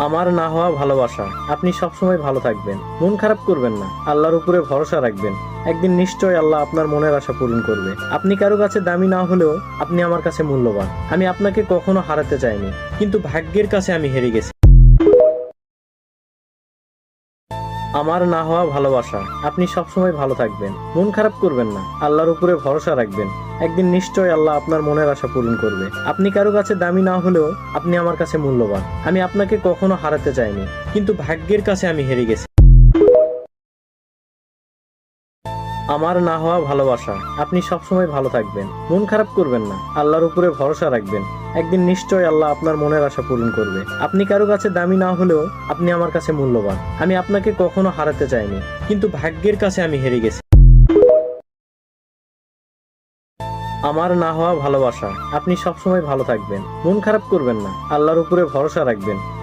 আমার না হওয়া ভালোবাসা। আপনি সবসময় ভালো থাকবেন, মন খারাপ করবেন না, আল্লাহর উপরে ভরসা রাখবেন। একদিন নিশ্চয় আল্লাহ আপনার মনের আশা পূরণ করবে। আপনি কারো কাছে দামি না হলেও আপনি আমার কাছে মূল্যবান। আমি আপনাকে কখনো হারাতে চাইনি, কিন্তু ভাগ্যের কাছে আমি হেরে গেছি। আমার না হওয়া ভালোবাসা। আপনি সবসময় ভালো থাকবেন, মন খারাপ করবেন না, আল্লাহর উপরে ভরসা রাখবেন। একদিন নিশ্চয় আল্লাহ আপনার মনের আশা পূরণ করবে। আপনি কারো কাছে দামি না হলেও আপনি আমার কাছে মূল্যবান। আমি আপনাকে কখনো হারাতে চাইনি, কিন্তু ভাগ্যের কাছে আমি হেরে গেছি। আমার না হওয়া ভালোবাসা। আপনি সবসময় ভালো থাকবেন, মন খারাপ করবেন না, আল্লাহর উপরে ভরসা রাখবেন। একদিন নিশ্চয় আল্লাহ আপনার মনের আশা পূরণ করবে। আপনি কারো কাছে দামি না হলেও আপনি আমার কাছে মূল্যবান। আমি আপনাকে কখনো হারাতে চাইনি, কিন্তু ভাগ্যের কাছে আমি হেরে গেছি। আমার না হওয়া ভালোবাসা। আপনি সবসময় ভালো থাকবেন, মন খারাপ করবেন না, আল্লাহর উপরে ভরসা রাখবেন।